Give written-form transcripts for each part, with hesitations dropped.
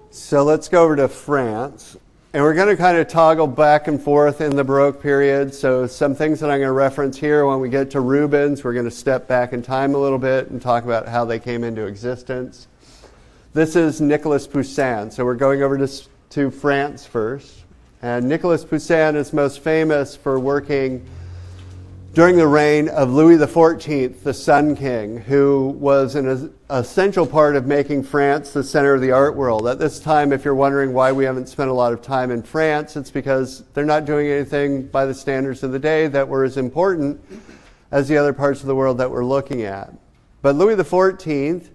So let's go over to France. And we're going to kind of toggle back and forth in the Baroque period. So some things that I'm going to reference here, when we get to Rubens, we're going to step back in time a little bit and talk about how they came into existence. This is Nicolas Poussin. So we're going over to France first. And Nicolas Poussin is most famous for working during the reign of Louis XIV, the Sun King, who was an essential part of making France the center of the art world. At this time, if you're wondering why we haven't spent a lot of time in France, it's because they're not doing anything by the standards of the day that were as important as the other parts of the world that we're looking at. But Louis XIV,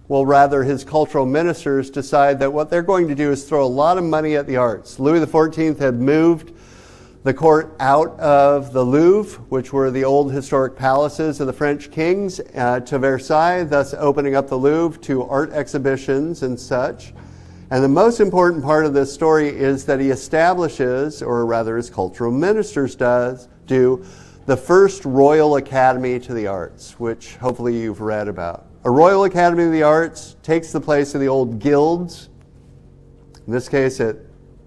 well, rather his cultural ministers, decide that what they're going to do is throw a lot of money at the arts. Louis XIV had moved the court out of the Louvre, which were the old historic palaces of the French kings, to Versailles, thus opening up the Louvre to art exhibitions and such. And the most important part of this story is that he establishes, or rather his cultural ministers do, the first Royal Academy to the Arts, which hopefully you've read about. A Royal Academy of the Arts takes the place of the old guilds. In this case, it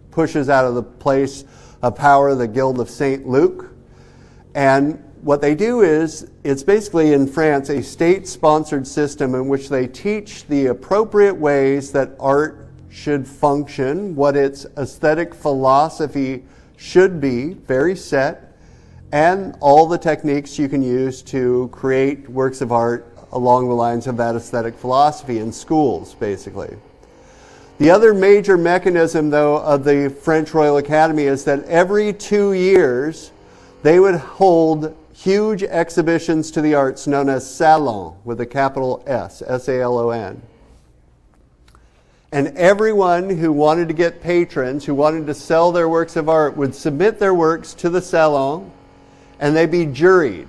pushes out of the place of power the Guild of St. Luke. And what they do is, it's basically in France a state-sponsored system in which they teach the appropriate ways that art should function, what its aesthetic philosophy should be, very set, and all the techniques you can use to create works of art along the lines of that aesthetic philosophy in schools, basically. The other major mechanism, though, of the French Royal Academy is that every 2 years they would hold huge exhibitions to the arts known as salons, with a capital S, S-A-L-O-N. And everyone who wanted to get patrons, who wanted to sell their works of art, would submit their works to the salon, and they'd be juried.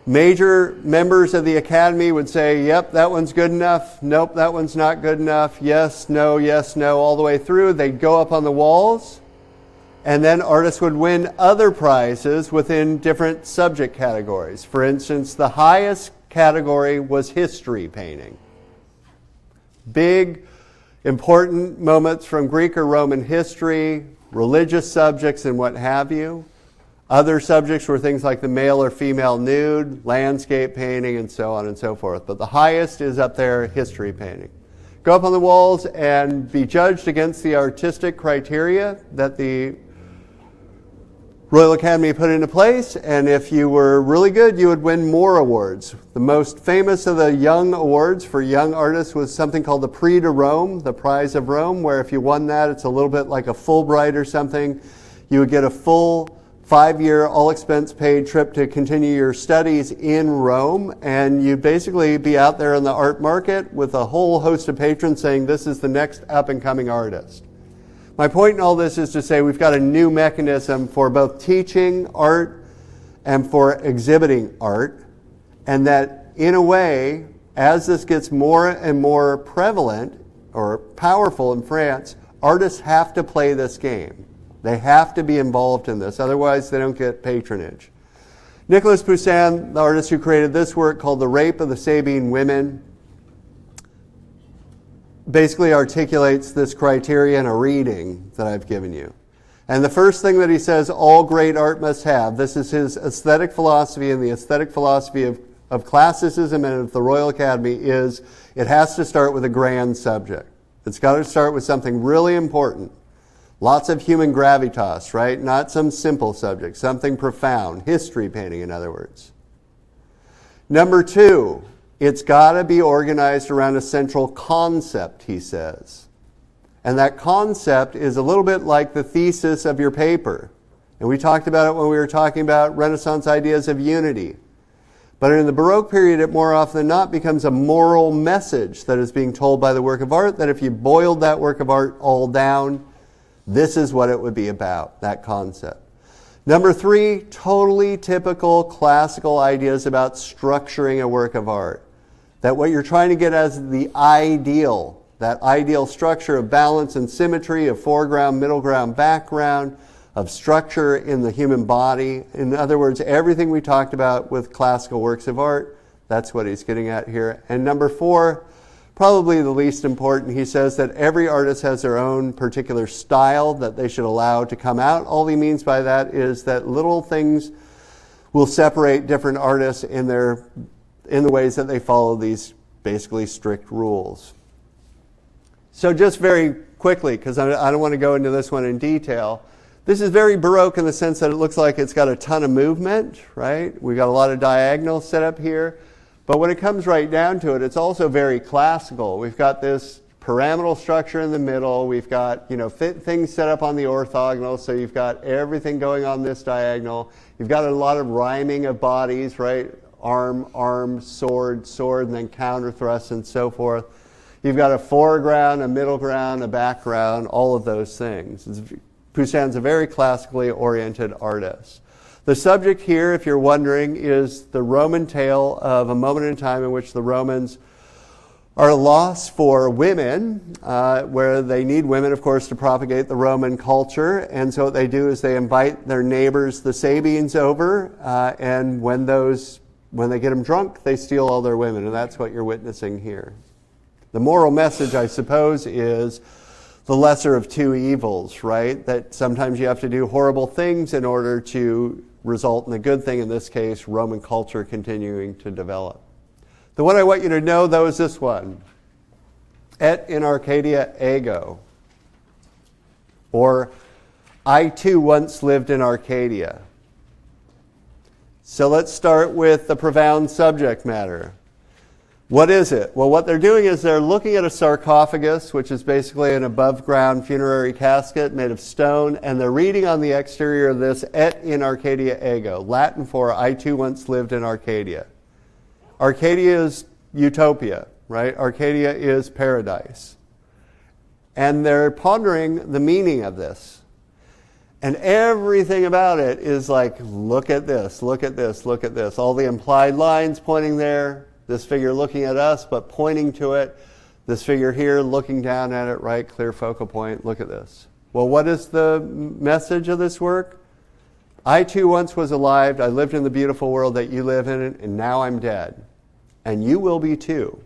Major members of the Academy would say, yep, that one's good enough. Nope, that one's not good enough. Yes, no, all the way through. They'd go up on the walls, and then artists would win other prizes within different subject categories. For instance, the highest category was history painting. Big, important moments from Greek or Roman history, religious subjects, and what have you. Other subjects were things like the male or female nude, landscape painting, and so on and so forth. But the highest is up there, history painting. Go up on the walls and be judged against the artistic criteria that the Royal Academy put into place. And if you were really good, you would win more awards. The most famous of the young awards for young artists was something called the Prix de Rome, the Prize of Rome, where if you won that, it's a little bit like a Fulbright or something. You would get a full 5-year, all-expense-paid trip to continue your studies in Rome, and you'd basically be out there in the art market with a whole host of patrons saying, this is the next up-and-coming artist. My point in all this is to say we've got a new mechanism for both teaching art and for exhibiting art, and that, in a way, as this gets more and more prevalent or powerful in France, artists have to play this game. They have to be involved in this, otherwise they don't get patronage. Nicolas Poussin, the artist who created this work called The Rape of the Sabine Women, basically articulates this criteria in a reading that I've given you. And the first thing that he says all great art must have, this is his aesthetic philosophy and the aesthetic philosophy of classicism and of the Royal Academy, is it has to start with a grand subject. It's got to start with something really important. Lots of human gravitas, right? Not some simple subject, something profound. History painting, in other words. Number 2, it's got to be organized around a central concept, he says. And that concept is a little bit like the thesis of your paper. And we talked about it when we were talking about Renaissance ideas of unity. But in the Baroque period, it more often than not becomes a moral message that is being told by the work of art, that if you boiled that work of art all down, this is what it would be about, that concept. Number 3, totally typical classical ideas about structuring a work of art. That what you're trying to get as the ideal, that ideal structure of balance and symmetry, of foreground, middle ground, background, of structure in the human body. In other words, everything we talked about with classical works of art, that's what he's getting at here. And number 4, Probably the least important, he says that every artist has their own particular style that they should allow to come out. All he means by that is that little things will separate different artists in the ways that they follow these basically strict rules. So just very quickly, because I don't want to go into this one in detail, this is very Baroque in the sense that it looks like it's got a ton of movement, right? We've got a lot of diagonals set up here. But when it comes right down to it, it's also very classical. We've got this pyramidal structure in the middle. We've got, things set up on the orthogonal, so you've got everything going on this diagonal. You've got a lot of rhyming of bodies, right? Arm, arm, sword, sword, and then counter thrust and so forth. You've got a foreground, a middle ground, a background, all of those things. Poussin's a very classically oriented artist. The subject here, if you're wondering, is the Roman tale of a moment in time in which the Romans are a loss for women, where they need women, of course, to propagate the Roman culture. And so what they do is they invite their neighbors, the Sabines, over, and when they get them drunk, they steal all their women, and that's what you're witnessing here. The moral message, I suppose, is the lesser of two evils, right? That sometimes you have to do horrible things in order to result in a good thing, in this case, Roman culture continuing to develop. The one I want you to know, though, is this one. Et in Arcadia ego. Or, I too once lived in Arcadia. So let's start with the profound subject matter. What is it? Well, what they're doing is they're looking at a sarcophagus, which is basically an above-ground funerary casket made of stone, and they're reading on the exterior of this, Et in Arcadia ego, Latin for, I too once lived in Arcadia. Arcadia is utopia, right? Arcadia is paradise. And they're pondering the meaning of this. And everything about it is like, look at this, look at this, look at this. All the implied lines pointing there. This figure looking at us, but pointing to it. This figure here looking down at it, right? Clear focal point. Look at this. Well, what is the message of this work? I too once was alive. I lived in the beautiful world that you live in, and now I'm dead. And you will be too.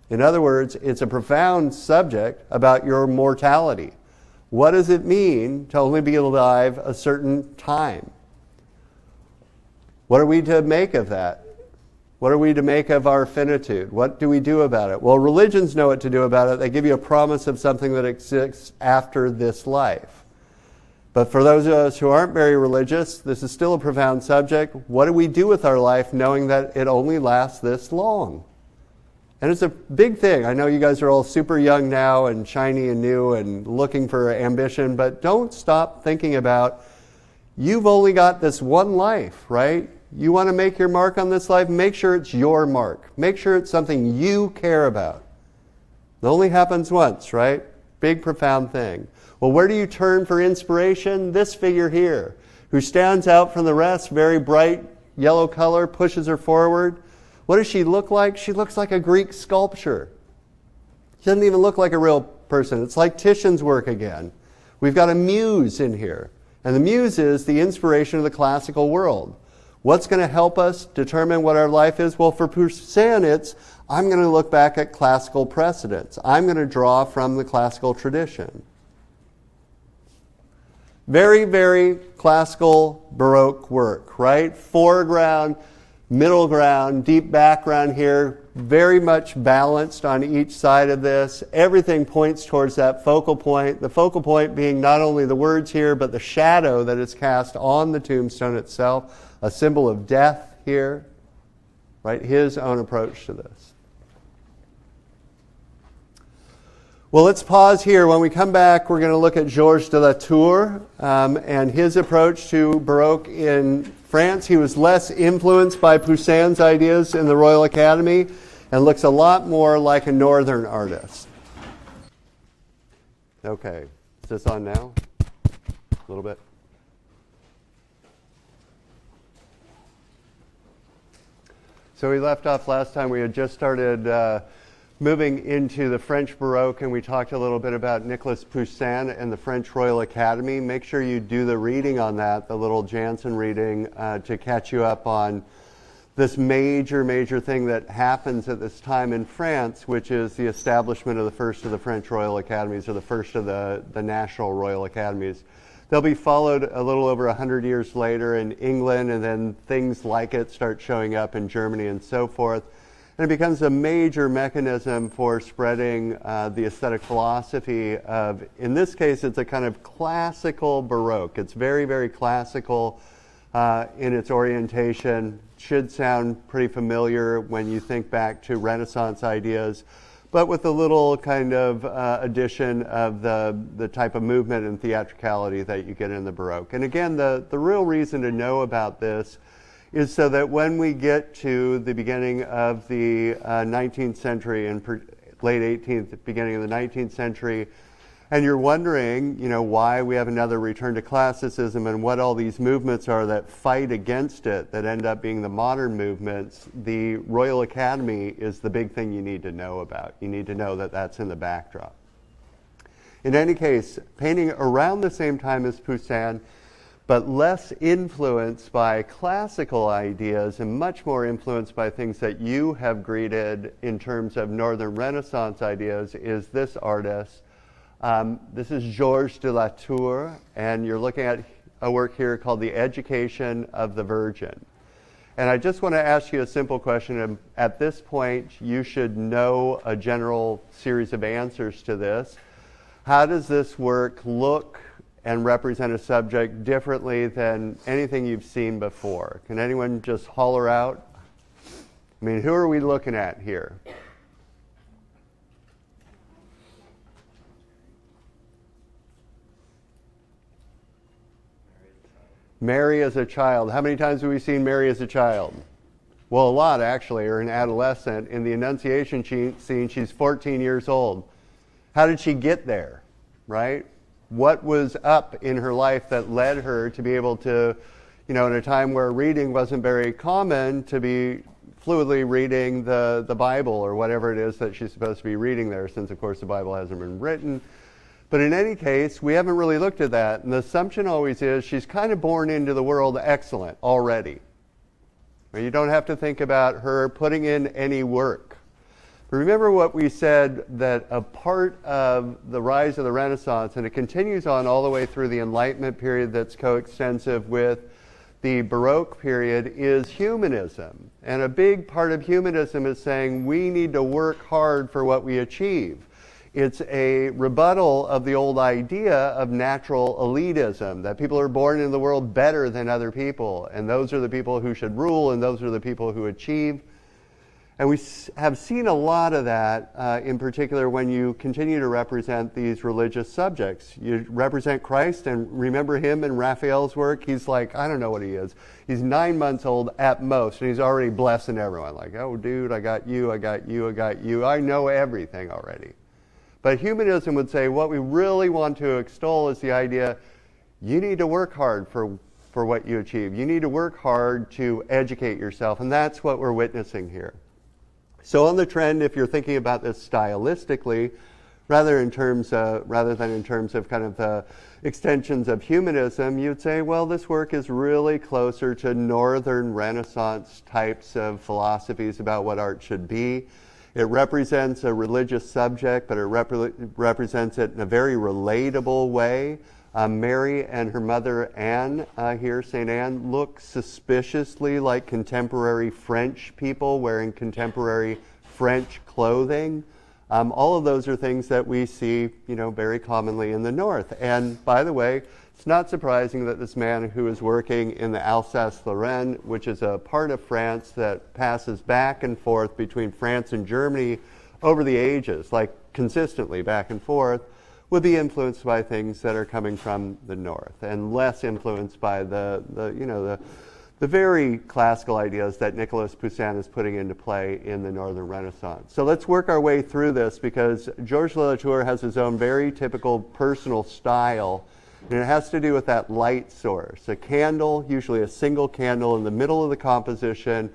In other words, it's a profound subject about your mortality. What does it mean to only be alive a certain time? What are we to make of that? What are we to make of our finitude? What do we do about it? Well, religions know what to do about it. They give you a promise of something that exists after this life. But for those of us who aren't very religious, this is still a profound subject. What do we do with our life knowing that it only lasts this long? And it's a big thing. I know you guys are all super young now and shiny and new and looking for ambition, but don't stop thinking about you've only got this one life, right? You want to make your mark on this life? Make sure it's your mark. Make sure it's something you care about. It only happens once, right? Big, profound thing. Well, where do you turn for inspiration? This figure here, who stands out from the rest, very bright yellow color, pushes her forward. What does she look like? She looks like a Greek sculpture. She doesn't even look like a real person. It's like Titian's work again. We've got a muse in here. And the muse is the inspiration of the classical world. What's going to help us determine what our life is? Well, for Poussin, it's, I'm going to look back at classical precedents. I'm going to draw from the classical tradition. Very, very classical Baroque work, right? Foreground, middle ground, deep background here, very much balanced on each side of this. Everything points towards that focal point. The focal point being not only the words here, but the shadow that is cast on the tombstone itself. A symbol of death here, right? His own approach to this. Well, let's pause here. When we come back, we're going to look at Georges de la Tour and his approach to Baroque in France. He was less influenced by Poussin's ideas in the Royal Academy and looks a lot more like a northern artist. Okay, is this on now? A little bit. So we left off last time. We had just started moving into the French Baroque, and we talked a little bit about Nicolas Poussin and the French Royal Academy. Make sure you do the reading on that, the little Jansen reading, to catch you up on this major thing that happens at this time in France, which is the establishment of the first of the French Royal Academies, or the first of the National Royal Academies. They'll be followed a little over 100 years later in England, and then things like it start showing up in Germany and so forth. And it becomes a major mechanism for spreading the aesthetic philosophy of, in this case, it's a kind of classical Baroque. It's very classical in its orientation. Should sound pretty familiar when you think back to Renaissance ideas, but with a little kind of addition of the type of movement and theatricality that you get in the Baroque. And again, the real reason to know about this is so that when we get to the beginning of the 19th century and late 18th, beginning of the 19th century, and you're wondering, why we have another return to classicism and what all these movements are that fight against it, that end up being the modern movements, the Royal Academy is the big thing you need to know about. You need to know that that's in the backdrop. In any case, painting around the same time as Poussin, but less influenced by classical ideas and much more influenced by things that you have greeted in terms of Northern Renaissance ideas, is this artist. This is Georges de la Tour, and you're looking at a work here called The Education of the Virgin. And I just want to ask you a simple question, and at this point you should know a general series of answers to this. How does this work look and represent a subject differently than anything you've seen before? Can anyone just holler out? I mean, who are we looking at here? Mary as a child. How many times have we seen Mary as a child? Well, a lot, actually, or an adolescent. In the Annunciation scene, she's 14 years old. How did she get there, right? What was up in her life that led her to be able to, in a time where reading wasn't very common, to be fluidly reading the Bible or whatever it is that she's supposed to be reading there, since, of course, the Bible hasn't been written. But in any case, we haven't really looked at that. And the assumption always is she's kind of born into the world excellent already. You don't have to think about her putting in any work. But remember what we said, that a part of the rise of the Renaissance, and it continues on all the way through the Enlightenment period that's coextensive with the Baroque period, is humanism. And a big part of humanism is saying we need to work hard for what we achieve. It's a rebuttal of the old idea of natural elitism, that people are born into the world better than other people, and those are the people who should rule, and those are the people who achieve. And we have seen a lot of that, in particular, when you continue to represent these religious subjects. You represent Christ, and remember him in Raphael's work? He's like, I don't know what he is. He's 9 months old at most, and he's already blessing everyone. Like, oh, dude, I got you, I got you, I got you. I know everything already. But humanism would say what we really want to extol is the idea you need to work hard for what you achieve. You need to work hard to educate yourself, and that's what we're witnessing here. So on the trend, if you're thinking about this stylistically, rather than in terms of kind of the extensions of humanism, you'd say, well, this work is really closer to Northern Renaissance types of philosophies about what art should be. It represents a religious subject, but it represents it in a very relatable way. Mary and her mother Anne here, St. Anne, look suspiciously like contemporary French people wearing contemporary French clothing. All of those are things that we see, very commonly in the North. And by the way, it's not surprising that this man who is working in the Alsace-Lorraine, which is a part of France that passes back and forth between France and Germany over the ages, like consistently back and forth, would be influenced by things that are coming from the North, and less influenced by the very classical ideas that Nicolas Poussin is putting into play in the Northern Renaissance. So let's work our way through this, because Georges de la Tour has his own very typical personal style, and it has to do with that light source. A candle, usually a single candle in the middle of the composition,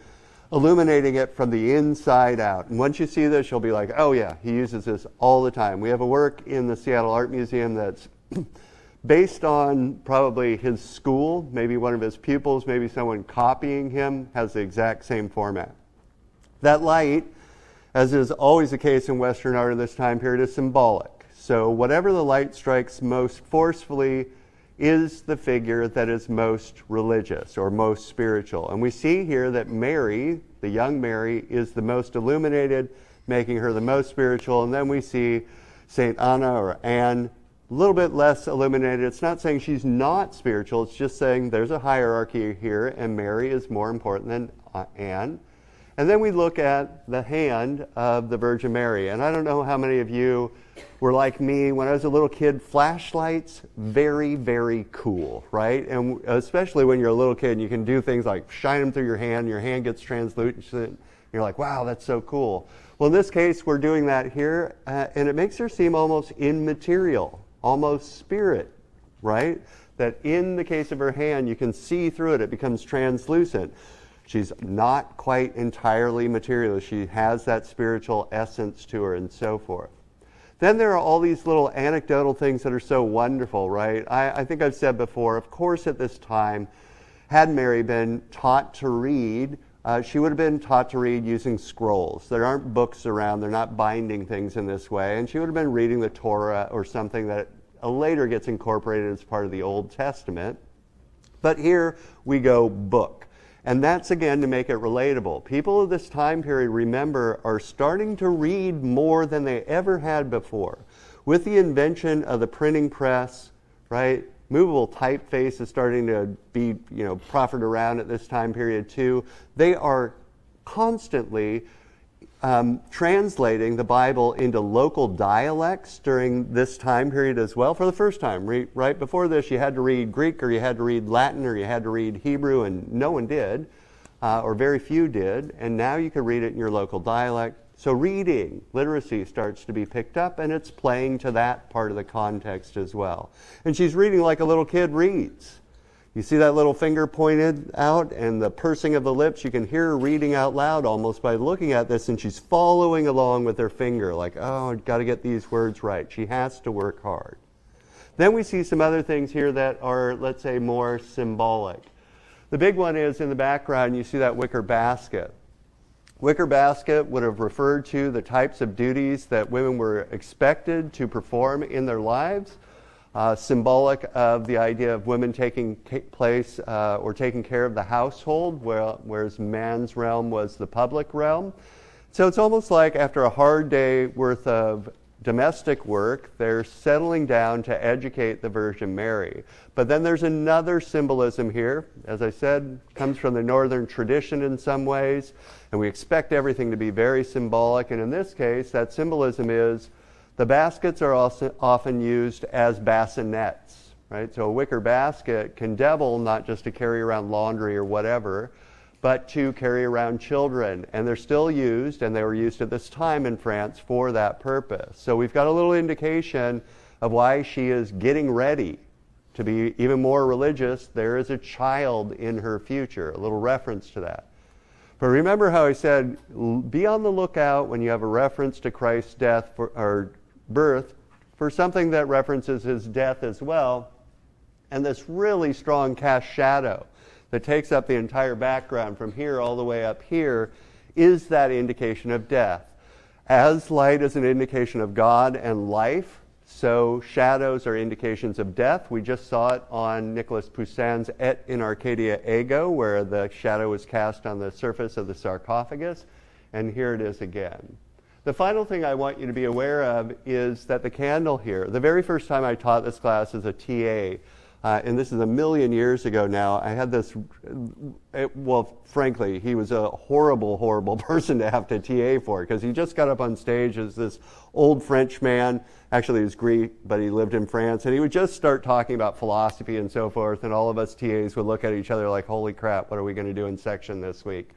illuminating it from the inside out. And once you see this, you'll be like, oh yeah, he uses this all the time. We have a work in the Seattle Art Museum that's based on probably his school, maybe one of his pupils, maybe someone copying him, has the exact same format. That light, as is always the case in Western art of this time period, is symbolic. So whatever the light strikes most forcefully is the figure that is most religious or most spiritual. And we see here that Mary, the young Mary, is the most illuminated, making her the most spiritual. And then we see St. Anna or Anne, a little bit less illuminated. It's not saying she's not spiritual. It's just saying there's a hierarchy here, and Mary is more important than Anne. And then we look at the hand of the Virgin Mary. And I don't know how many of you were like me. When I was a little kid, flashlights, very, very cool, right? And especially when you're a little kid and you can do things like shine them through your hand gets translucent. You're like, wow, that's so cool. Well, in this case, we're doing that here, and it makes her seem almost immaterial, almost spirit, right? That in the case of her hand, you can see through it. It becomes translucent. She's not quite entirely material. She has that spiritual essence to her and so forth. Then there are all these little anecdotal things that are so wonderful, right? I think I've said before, of course at this time, had Mary been taught to read, she would have been taught to read using scrolls. There aren't books around. They're not binding things in this way. And she would have been reading the Torah or something that later gets incorporated as part of the Old Testament. But here we go book. And that's, again, to make it relatable. People of this time period, remember, are starting to read more than they ever had before. With the invention of the printing press, right, movable typeface is starting to be, proffered around at this time period too. They are constantly translating the Bible into local dialects during this time period as well for the first time. Right before this, you had to read Greek or you had to read Latin or you had to read Hebrew, and no one did, or very few did, and now you can read it in your local dialect. So reading, literacy starts to be picked up, and it's playing to that part of the context as well. And she's reading like a little kid reads. You see that little finger pointed out and the pursing of the lips? You can hear her reading out loud almost by looking at this, and she's following along with her finger like, oh, I've got to get these words right. She has to work hard. Then we see some other things here that are, let's say, more symbolic. The big one is in the background, you see that wicker basket. Wicker basket would have referred to the types of duties that women were expected to perform in their lives. Symbolic of the idea of women taking place or taking care of the household, whereas man's realm was the public realm. So it's almost like after a hard day worth of domestic work, they're settling down to educate the Virgin Mary. But then there's another symbolism here. As I said, comes from the Northern tradition in some ways, and we expect everything to be very symbolic. And in this case, that symbolism is the baskets are also often used as bassinets, right? So a wicker basket can double not just to carry around laundry or whatever, but to carry around children. And they're still used, and they were used at this time in France for that purpose. So we've got a little indication of why she is getting ready to be even more religious. There is a child in her future, a little reference to that. But remember how I said, be on the lookout when you have a reference to Christ's death or birth for something that references his death as well. And this really strong cast shadow that takes up the entire background from here all the way up here is that indication of death. As light is an indication of God and life, so shadows are indications of death. We just saw it on Nicolas Poussin's Et in Arcadia Ego, where the shadow was cast on the surface of the sarcophagus, and here it is again. The final thing I want you to be aware of is that the candle here, the very first time I taught this class as a TA, and this is a million years ago now, I had this, frankly, he was a horrible, horrible person to have to TA for, because he just got up on stage as this old French man. Actually, he was Greek, but he lived in France, and he would just start talking about philosophy and so forth, and all of us TAs would look at each other like, holy crap, what are we going to do in section this week?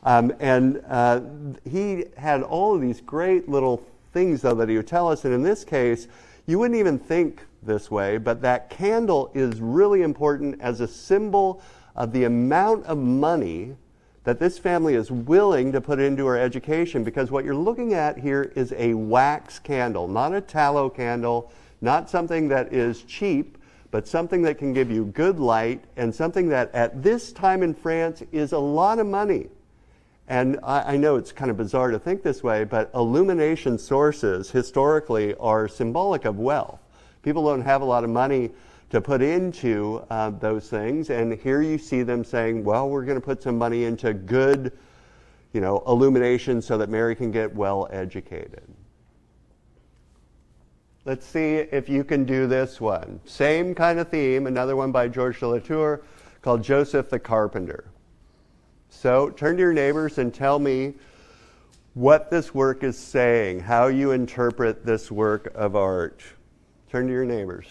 He had all of these great little things, though, that he would tell us, and in this case, you wouldn't even think this way, but that candle is really important as a symbol of the amount of money that this family is willing to put into her education, because what you're looking at here is a wax candle, not a tallow candle, not something that is cheap, but something that can give you good light and something that at this time in France is a lot of money. And I know it's kind of bizarre to think this way, but illumination sources historically are symbolic of wealth. People don't have a lot of money to put into those things, and here you see them saying, well, we're going to put some money into good, illumination so that Mary can get well educated. Let's see if you can do this one. Same kind of theme, another one by Georges de la Tour called Joseph the Carpenter. So turn to your neighbors and tell me what this work is saying, how you interpret this work of art. Turn to your neighbors.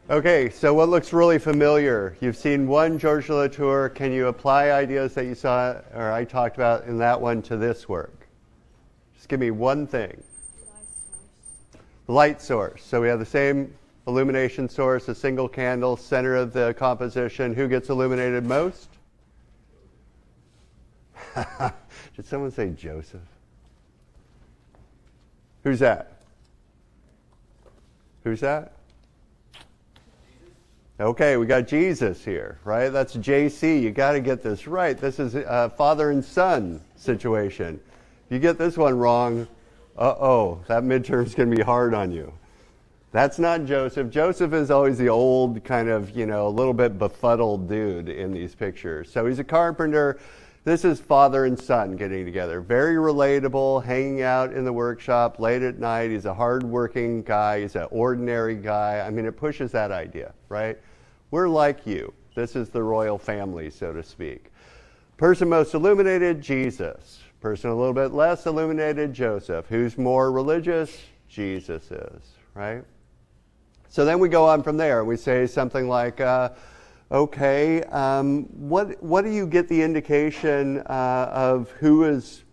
Okay, so what looks really familiar? You've seen one Georges de la Tour. Can you apply ideas that you saw or I talked about in that one to this work? Just give me one thing. Light source. So we have the same illumination source, a single candle, center of the composition. Who gets illuminated most? Did someone say Joseph? Who's that? Who's that? Okay, we got Jesus here, right? That's JC. You got to get this right. This is a father and son situation. If you get this one wrong, that midterm's going to be hard on you. That's not Joseph. Joseph is always the old kind of, a little bit befuddled dude in these pictures. So he's a carpenter. This is father and son getting together. Very relatable, hanging out in the workshop late at night. He's a hardworking guy. He's an ordinary guy. I mean, it pushes that idea, right? We're like you. This is the royal family, so to speak. Person most illuminated, Jesus. Person a little bit less illuminated, Joseph. Who's more religious? Jesus is, right? So then we go on from there. We say something like, what do you get the indication of who is,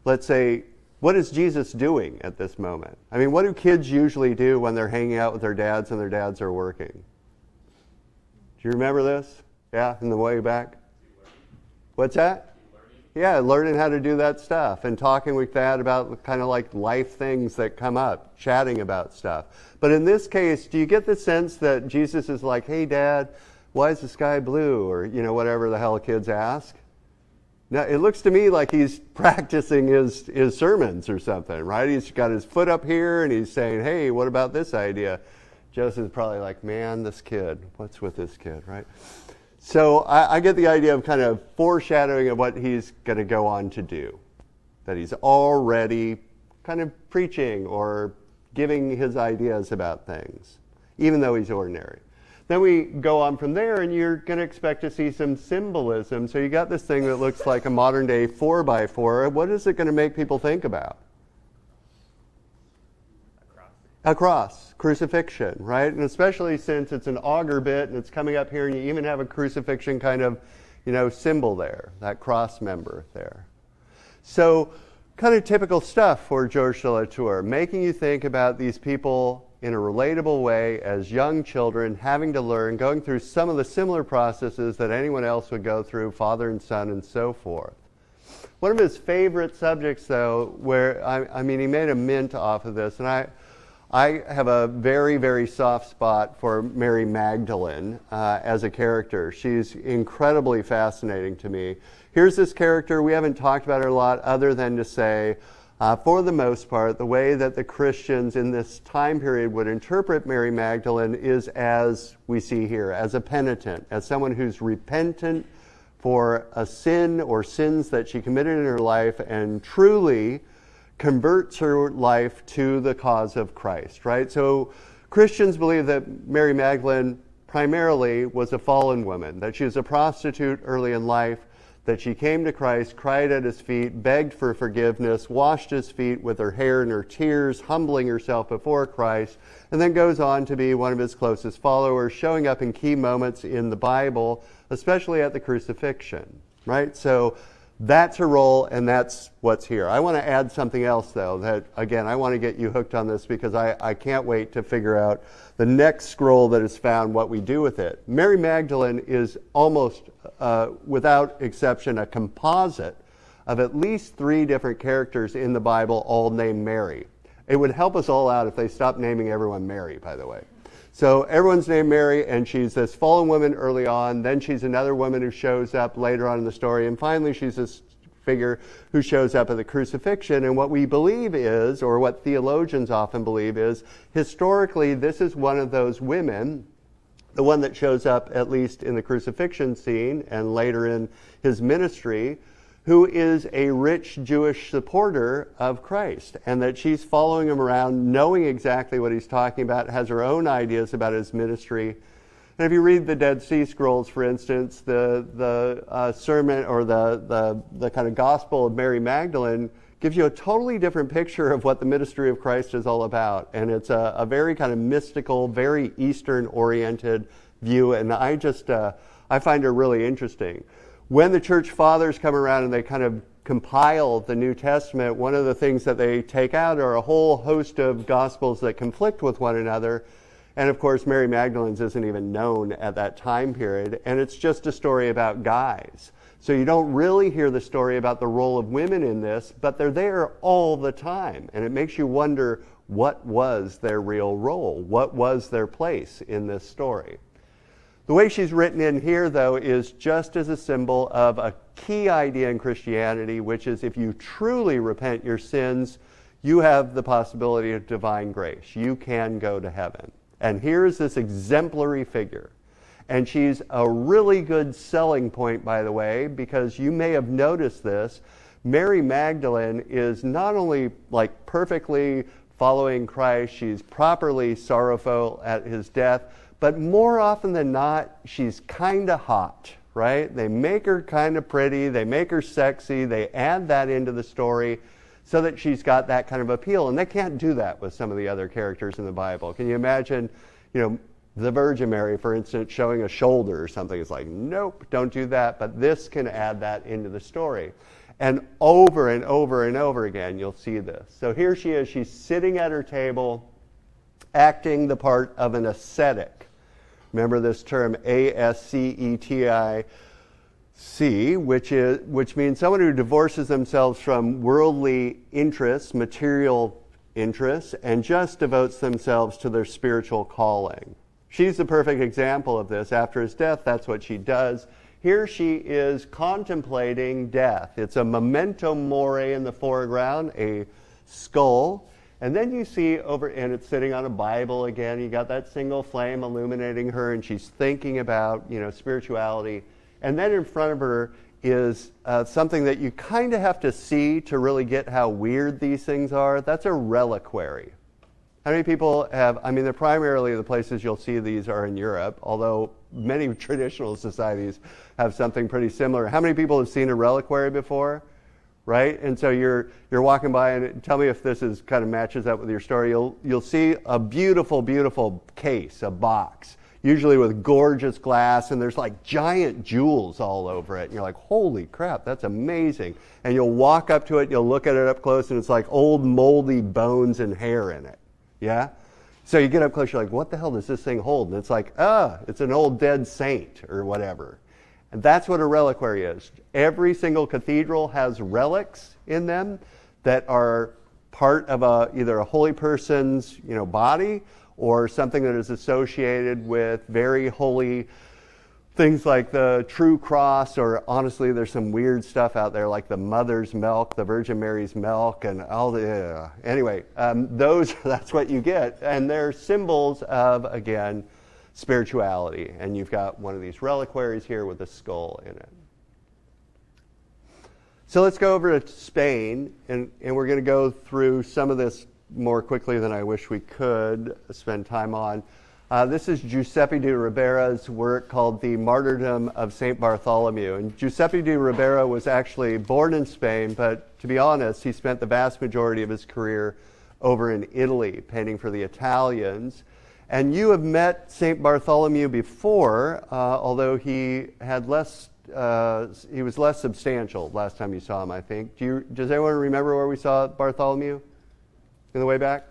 let's say, what is Jesus doing at this moment? I mean, what do kids usually do when they're hanging out with their dads and their dads are working? Do you remember this? Yeah, in the way back? What's that? Yeah, learning how to do that stuff and talking with Dad about kind of like life things that come up, chatting about stuff. But in this case, do you get the sense that Jesus is like, hey, Dad, why is the sky blue? Or, whatever the hell kids ask. Now, it looks to me like he's practicing his sermons or something, right? He's got his foot up here and he's saying, hey, what about this idea? Joseph's probably like, man, this kid, what's with this kid, right? So I get the idea of kind of foreshadowing of what he's going to go on to do. That he's already kind of preaching or giving his ideas about things, even though he's ordinary. Then we go on from there, and you're going to expect to see some symbolism. So you got this thing that looks like a modern-day 4x4. What is it going to make people think about? A cross, crucifixion, right? And especially since it's an auger bit, and it's coming up here, and you even have a crucifixion kind of, symbol there, that cross member there. So kind of typical stuff for Georges de la Tour, making you think about these people in a relatable way as young children, having to learn, going through some of the similar processes that anyone else would go through, father and son and so forth. One of his favorite subjects, though, where, I mean, he made a mint off of this, and I have a very, very soft spot for Mary Magdalene as a character. She's incredibly fascinating to me. Here's this character. We haven't talked about her a lot other than to say, for the most part, the way that the Christians in this time period would interpret Mary Magdalene is as we see here, as a penitent, as someone who's repentant for a sin or sins that she committed in her life and truly converts her life to the cause of Christ, right? So Christians believe that Mary Magdalene primarily was a fallen woman, that she was a prostitute early in life, that she came to Christ, cried at his feet, begged for forgiveness, washed his feet with her hair and her tears, humbling herself before Christ, and then goes on to be one of his closest followers, showing up in key moments in the Bible, especially at the Crucifixion, right? So that's her role, and that's what's here. I want to add something else, though, that, again, I want to get you hooked on this because I can't wait to figure out the next scroll that is found, what we do with it. Mary Magdalene is almost, without exception, a composite of at least 3 different characters in the Bible, all named Mary. It would help us all out if they stopped naming everyone Mary, by the way. So everyone's named Mary, and she's this fallen woman early on. Then she's another woman who shows up later on in the story. And finally, she's this figure who shows up at the crucifixion. And what we believe is, or what theologians often believe is, historically, this is one of those women, the one that shows up at least in the crucifixion scene and later in his ministry, who is a rich Jewish supporter of Christ, and that she's following him around, knowing exactly what he's talking about, has her own ideas about his ministry. And if you read the Dead Sea Scrolls, for instance, the sermon or the kind of gospel of Mary Magdalene gives you a totally different picture of what the ministry of Christ is all about. And it's a very kind of mystical, very Eastern-oriented view, and I find her really interesting. When the church fathers come around and they kind of compile the New Testament, one of the things that they take out are a whole host of gospels that conflict with one another. And of course, Mary Magdalene's isn't even known at that time period. And it's just a story about guys. So you don't really hear the story about the role of women in this, but they're there all the time. And it makes you wonder, what was their real role? What was their place in this story? The way she's written in here, though, is just as a symbol of a key idea in Christianity, which is if you truly repent your sins, you have the possibility of divine grace. You can go to heaven. And here's this exemplary figure. And she's a really good selling point, by the way, because you may have noticed this. Mary Magdalene is not only like perfectly following Christ, she's properly sorrowful at his death, but more often than not, she's kind of hot, right? They make her kind of pretty, they make her sexy, they add that into the story so that she's got that kind of appeal. And they can't do that with some of the other characters in the Bible. Can you imagine, the Virgin Mary, for instance, showing a shoulder or something? It's like, nope, don't do that. But this can add that into the story. And over and over and over again, you'll see this. So here she is, she's sitting at her table, acting the part of an ascetic. Remember this term, ascetic, which means someone who divorces themselves from worldly interests, material interests, and just devotes themselves to their spiritual calling. She's the perfect example of this. After his death, that's what she does. Here she is contemplating death. It's a memento mori in the foreground, a skull. And then you see and it's sitting on a Bible again. You got that single flame illuminating her, and she's thinking about, spirituality. And then in front of her is something that you kind of have to see to really get how weird these things are. That's a reliquary. How many people have, they're primarily the places you'll see these are in Europe, although many traditional societies have something pretty similar. How many people have seen a reliquary before? Right? And so you're walking by, and tell me if this is kind of matches up with your story. You'll see a beautiful, beautiful case, a box, usually with gorgeous glass, and there's like giant jewels all over it. And you're like, holy crap, that's amazing. And you'll walk up to it, you'll look at it up close, and it's like old moldy bones and hair in it. Yeah? So you get up close, you're like, what the hell does this thing hold? And it's like, it's an old dead saint or whatever. And that's what a reliquary is. Every single cathedral has relics in them that are part of either a holy person's body or something that is associated with very holy things like the true cross, or honestly there's some weird stuff out there like the mother's milk, the Virgin Mary's milk, and all the anyway, that's what you get, and they're symbols of, again, spirituality. And you've got one of these reliquaries here with a skull in it. So let's go over to Spain, and we're going to go through some of this more quickly than I wish we could spend time on. This is Giuseppe de Ribera's work called The Martyrdom of St. Bartholomew. And Giuseppe de Ribera was actually born in Spain, but to be honest, he spent the vast majority of his career over in Italy, painting for the Italians. And you have met St. Bartholomew before, although he was less substantial last time you saw him, I think. Does anyone remember where we saw Bartholomew in the way back?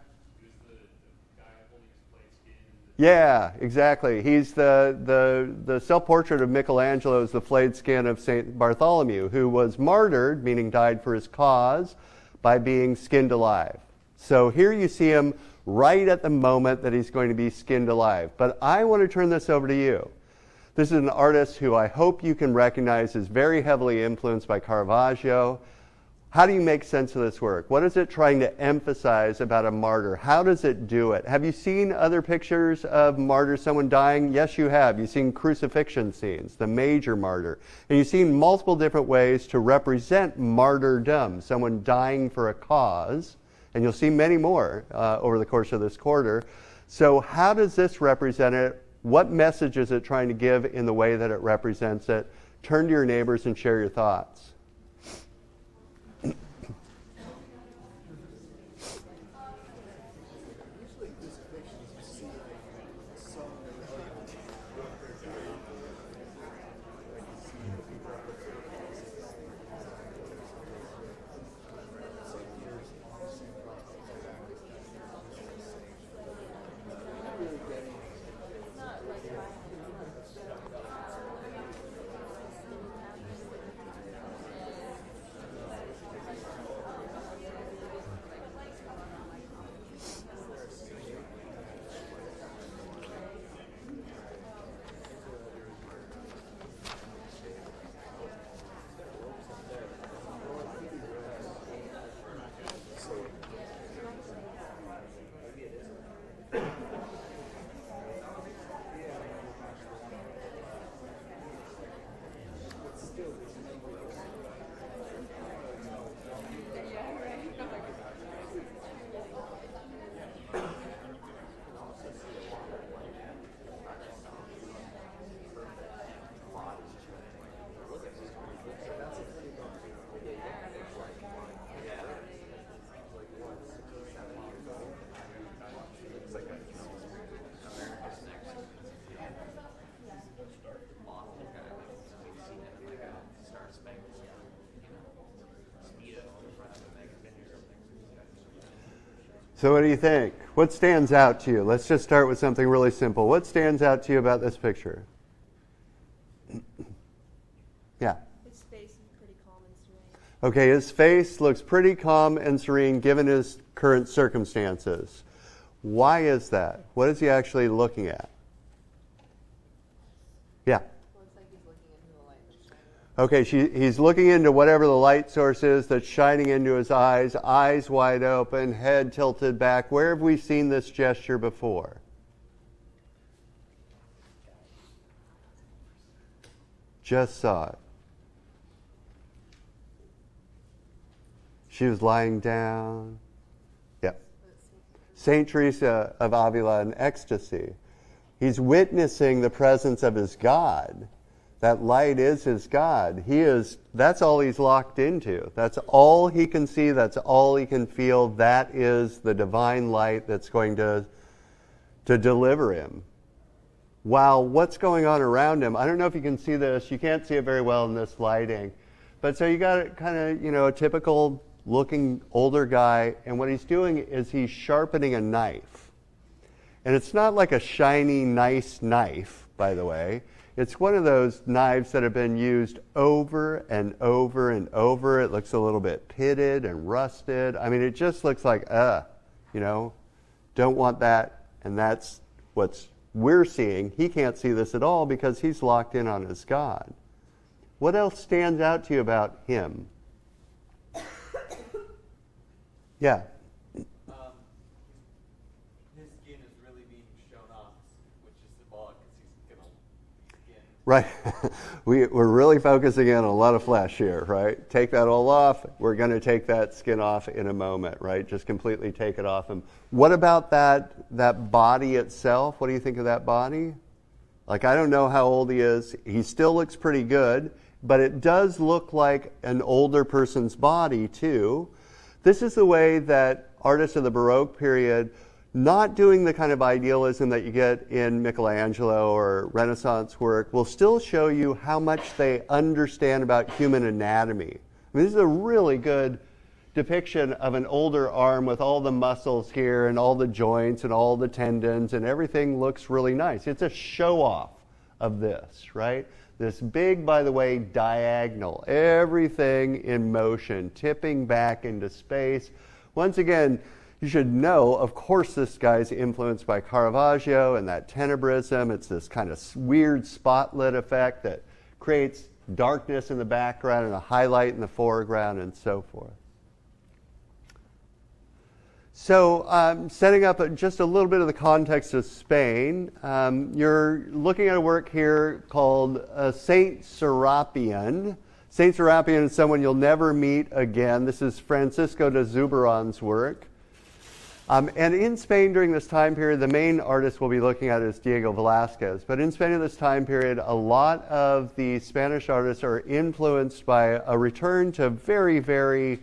Yeah, exactly. He's the self-portrait of Michelangelo is the flayed skin of St. Bartholomew, who was martyred, meaning died for his cause, by being skinned alive. So here you see him right at the moment that he's going to be skinned alive. But I want to turn this over to you. This is an artist who I hope you can recognize is very heavily influenced by Caravaggio. How do you make sense of this work? What is it trying to emphasize about a martyr? How does it do it? Have you seen other pictures of martyrs, someone dying? Yes, you have. You've seen crucifixion scenes, the major martyr. And you've seen multiple different ways to represent martyrdom, someone dying for a cause. And you'll see many more over the course of this quarter. So how does this represent it? What message is it trying to give in the way that it represents it? Turn to your neighbors and share your thoughts. So what do you think? What stands out to you? Let's just start with something really simple. What stands out to you about this picture? Yeah. His face is pretty calm and serene. Okay, his face looks pretty calm and serene given his current circumstances. Why is that? What is he actually looking at? Yeah. Looks like he's looking into the light that's shining. Okay, he's looking into whatever the light source is that's shining into his eyes wide open, head tilted back. Where have we seen this gesture before? Just saw it. She was lying down. Yep. Saint Teresa of Avila in Ecstasy. He's witnessing the presence of his God. That light is his God. That's all he's locked into. That's all he can see. That's all he can feel. That is the divine light that's going to deliver him. While what's going on around him, I don't know if you can see this. You can't see it very well in this lighting. But so you got kind of, a typical looking older guy, and what he's doing is he's sharpening a knife. And it's not like a shiny, nice knife, by the way. It's one of those knives that have been used over and over and over. It looks a little bit pitted and rusted. I mean, it just looks like, don't want that. And that's what we're seeing. He can't see this at all because he's locked in on his God. What else stands out to you about him? Yeah. His skin is really being shown off, which is symbolic because he's gonna skin. Right. We're really focusing in on a lot of flesh here, right? Take that all off. We're going to take that skin off in a moment, right? Just completely take it off him. What about that body itself? What do you think of that body? Like, I don't know how old he is. He still looks pretty good, but it does look like an older person's body, too. This is the way that artists of the Baroque period, not doing the kind of idealism that you get in Michelangelo or Renaissance work, will still show you how much they understand about human anatomy. I mean, this is a really good depiction of an older arm with all the muscles here and all the joints and all the tendons, and everything looks really nice. It's a show-off of this, right? This big, by the way, diagonal, everything in motion, tipping back into space. Once again, you should know, of course, this guy's influenced by Caravaggio and that tenebrism. It's this kind of weird spotlit effect that creates darkness in the background and a highlight in the foreground and so forth. So setting up just a little bit of the context of Spain, you're looking at a work here called Saint Serapion. Saint Serapion is someone you'll never meet again. This is Francisco de Zubron's work. And in Spain during this time period, the main artist we'll be looking at is Diego Velasquez. But in Spain at this time period, a lot of the Spanish artists are influenced by a return to very, very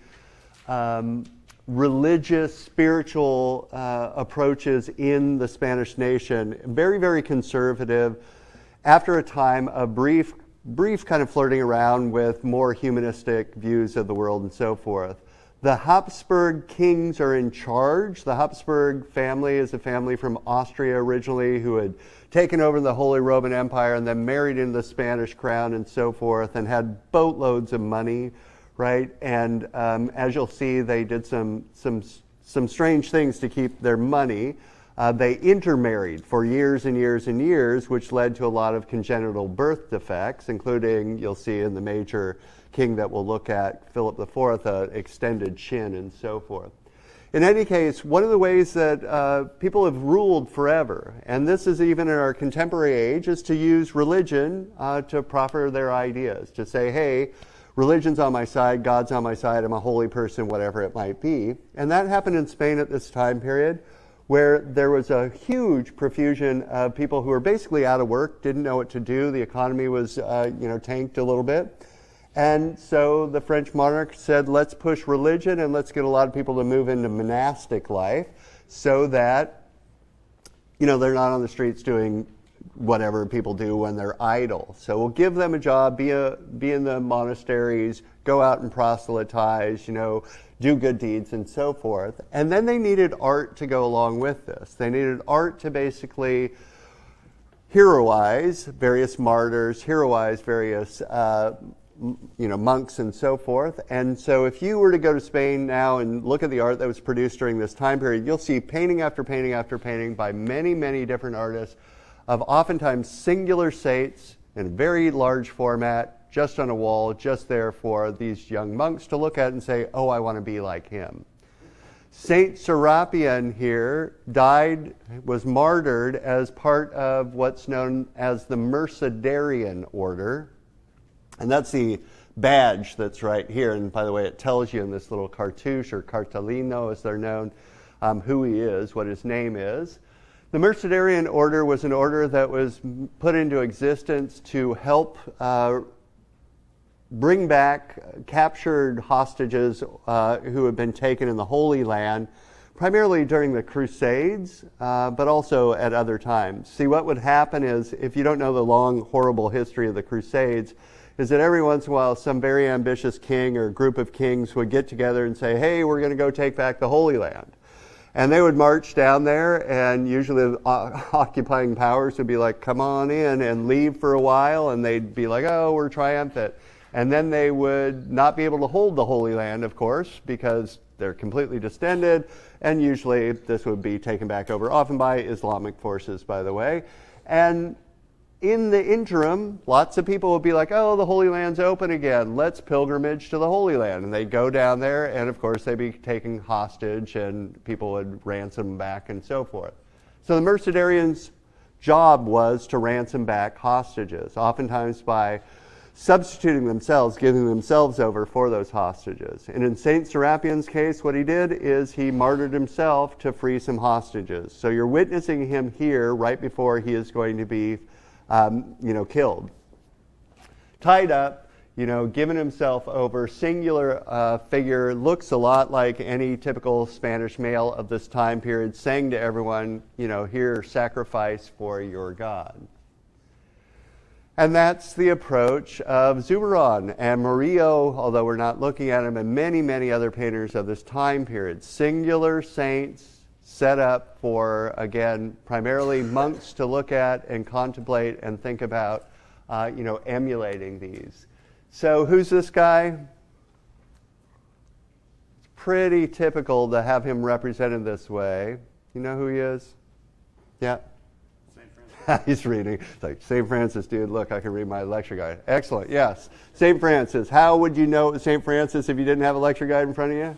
religious, spiritual approaches in the Spanish nation. Very, very conservative. After a time of brief kind of flirting around with more humanistic views of the world and so forth. The Habsburg Kings are in charge. The Habsburg family is a family from Austria originally who had taken over the Holy Roman Empire and then married into the Spanish crown and so forth and had boatloads of money, right? And as you'll see, they did some strange things to keep their money. They intermarried for years and years and years, which led to a lot of congenital birth defects, including, you'll see in the major king that we'll look at, Philip IV, an extended chin and so forth. In any case, one of the ways that people have ruled forever, and this is even in our contemporary age, is to use religion to proffer their ideas, to say, hey, religion's on my side, God's on my side, I'm a holy person, whatever it might be. And that happened in Spain at this time period, where there was a huge profusion of people who were basically out of work, didn't know what to do. The economy was, tanked a little bit. And so the French monarch said, let's push religion and let's get a lot of people to move into monastic life so that, they're not on the streets doing whatever people do when they're idle. So we'll give them a job, be in the monasteries, go out and proselytize, do good deeds and so forth. And then they needed art to go along with this. They needed art to basically heroize various martyrs, heroize various monks and so forth. And so if you were to go to Spain now and look at the art that was produced during this time period, you'll see painting after painting after painting by many, many different artists of oftentimes singular saints in a very large format, just on a wall, just there for these young monks to look at and say, oh, I want to be like him. Saint Serapion here was martyred as part of what's known as the Mercedarian order. And that's the badge that's right here. And by the way, it tells you in this little cartouche, or cartellino as they're known, who he is, what his name is. The Mercedarian order was an order that was put into existence to help bring back captured hostages who had been taken in the Holy Land, primarily during the Crusades, but also at other times. See, what would happen is, if you don't know the long, horrible history of the Crusades, is that every once in a while some very ambitious king or group of kings would get together and say, hey, we're going to go take back the Holy Land. And they would march down there, and usually the occupying powers would be like, come on in, and leave for a while, and they'd be like, oh, we're triumphant. And then they would not be able to hold the Holy Land, of course, because they're completely distended, and usually this would be taken back over, often by Islamic forces, by the way. And in the interim, lots of people would be like, oh, the Holy Land's open again. Let's pilgrimage to the Holy Land. And they'd go down there, and of course, they'd be taken hostage, and people would ransom them back and so forth. So the Mercedarians' job was to ransom back hostages, oftentimes by substituting themselves, giving themselves over for those hostages. And in St. Serapion's case, what he did is he martyred himself to free some hostages. So you're witnessing him here right before he is going to be killed. Tied up, given himself over, singular figure, looks a lot like any typical Spanish male of this time period, saying to everyone, here, sacrifice for your God. And that's the approach of Zubron and Murillo, although we're not looking at him, and many, many other painters of this time period. Singular saints set up for, again, primarily monks to look at and contemplate and think about, emulating these. So who's this guy? It's pretty typical to have him represented this way. You know who he is? Yeah? He's reading. It's like, St. Francis, dude, look, I can read my lecture guide. Excellent, yes. St. Francis. How would you know St. Francis if you didn't have a lecture guide in front of you?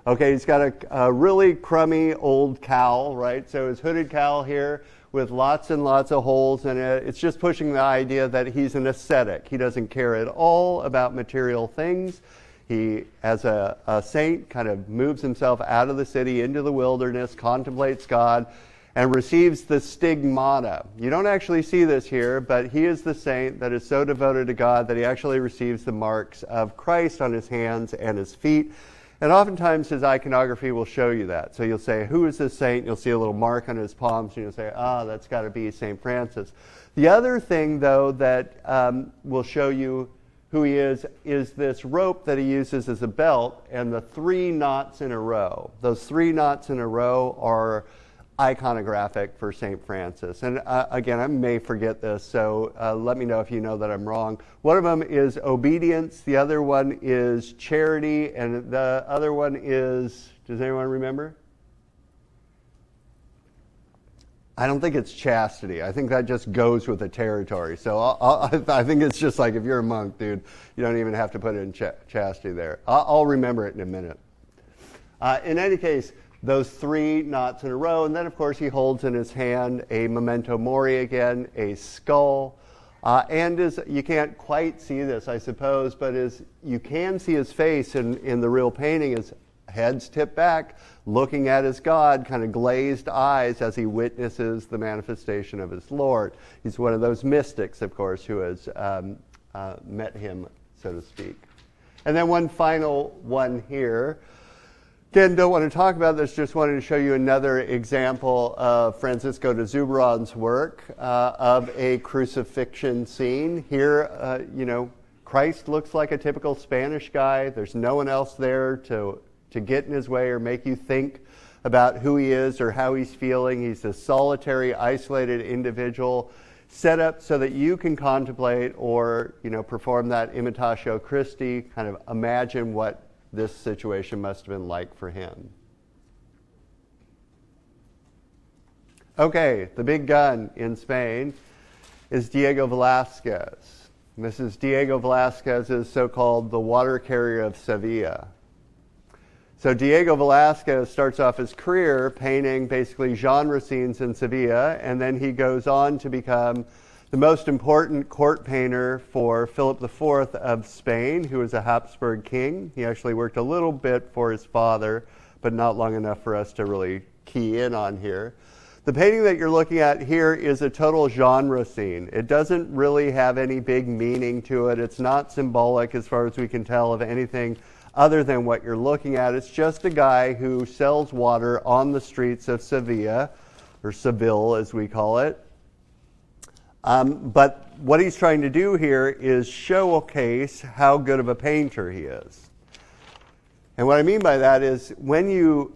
Okay, he's got a really crummy old cowl, right? So his hooded cowl here with lots and lots of holes in it. It's just pushing the idea that he's an ascetic. He doesn't care at all about material things. He, as a saint, kind of moves himself out of the city into the wilderness, contemplates God, and receives the stigmata. You don't actually see this here, but he is the saint that is so devoted to God that he actually receives the marks of Christ on his hands and his feet. And oftentimes his iconography will show you that. So you'll say, who is this saint? You'll see a little mark on his palms, and you'll say, that's got to be St. Francis. The other thing, though, that will show you who he is this rope that he uses as a belt, and the 3 knots in a row. Those 3 knots in a row are iconographic for St. Francis. And again, I may forget this, so let me know if you know that I'm wrong. One of them is obedience, the other one is charity, and the other one is, does anyone remember? I don't think it's chastity. I think that just goes with the territory. So I think it's just like if you're a monk, dude, you don't even have to put in chastity there. I'll remember it in a minute. In any case, those 3 knots in a row, and then of course he holds in his hand a memento mori again, a skull, and you can't quite see this, I suppose, but you can see his face in the real painting. His head's tipped back, looking at his God, kind of glazed eyes as he witnesses the manifestation of his Lord. He's one of those mystics, of course, who has met him, so to speak. And then one final one here. Again, don't want to talk about this, just wanted to show you another example of Francisco de Zubron's work of a crucifixion scene. Here, Christ looks like a typical Spanish guy. There's no one else there to get in his way or make you think about who he is or how he's feeling. He's a solitary, isolated individual set up so that you can contemplate or, perform that imitatio Christi, kind of imagine what this situation must have been like for him. Okay, the big gun in Spain is Diego Velasquez. And this is Diego Velasquez's so-called the water carrier of Sevilla. So Diego Velasquez starts off his career painting basically genre scenes in Sevilla, and then he goes on to become the most important court painter for Philip IV of Spain, who was a Habsburg king. He actually worked a little bit for his father, but not long enough for us to really key in on here. The painting that you're looking at here is a total genre scene. It doesn't really have any big meaning to it. It's not symbolic as far as we can tell of anything other than what you're looking at. It's just a guy who sells water on the streets of Sevilla, or Seville as we call it. But what he's trying to do here is showcase how good of a painter he is. And what I mean by that is when you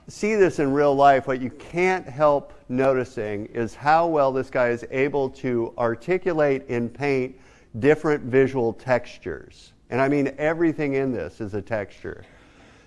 see this in real life, what you can't help noticing is how well this guy is able to articulate in paint different visual textures. And I mean, everything in this is a texture.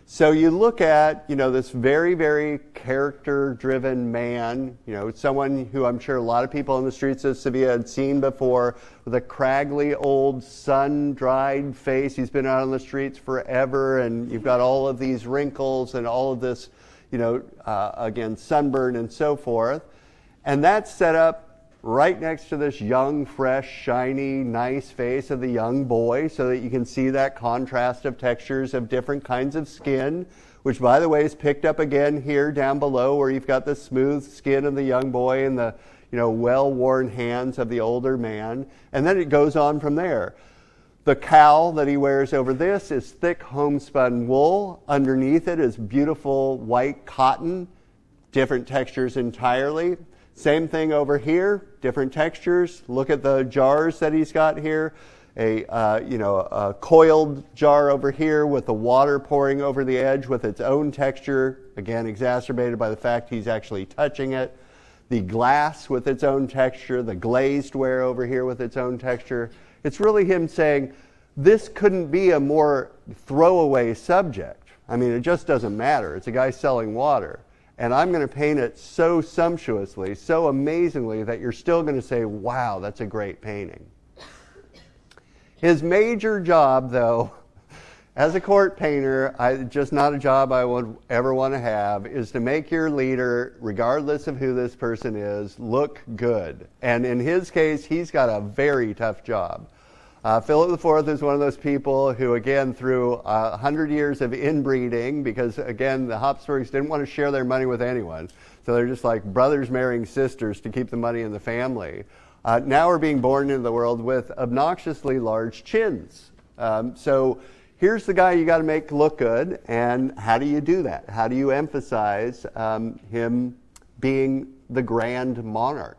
So you look at, this very, very character-driven man, someone who I'm sure a lot of people in the streets of Sevilla had seen before, with a craggy old sun-dried face. He's been out on the streets forever, and you've got all of these wrinkles and all of this, again, sunburn and so forth. And that's set up right next to this young, fresh, shiny, nice face of the young boy, so that you can see that contrast of textures of different kinds of skin, which, by the way, is picked up again here down below, where you've got the smooth skin of the young boy and the well-worn hands of the older man. And then it goes on from there. The cowl that he wears over this is thick homespun wool. Underneath it is beautiful white cotton, different textures entirely. Same thing over here, different textures. Look at the jars that he's got here. A coiled jar over here with the water pouring over the edge with its own texture, again exacerbated by the fact he's actually touching it. The glass with its own texture, the glazed ware over here with its own texture. It's really him saying, this couldn't be a more throwaway subject. I mean, it just doesn't matter. It's a guy selling water. And I'm going to paint it so sumptuously, so amazingly, that you're still going to say, wow, that's a great painting. His major job, though, as a court painter, just not a job I would ever want to have, is to make your leader, regardless of who this person is, look good. And in his case, he's got a very tough job. Philip IV is one of those people who, again, through 100 years of inbreeding, because, again, the Habsburgs didn't want to share their money with anyone, so they're just like brothers marrying sisters to keep the money in the family, now are being born into the world with obnoxiously large chins. So here's the guy you got to make look good, and how do you do that? How do you emphasize him being the grand monarch?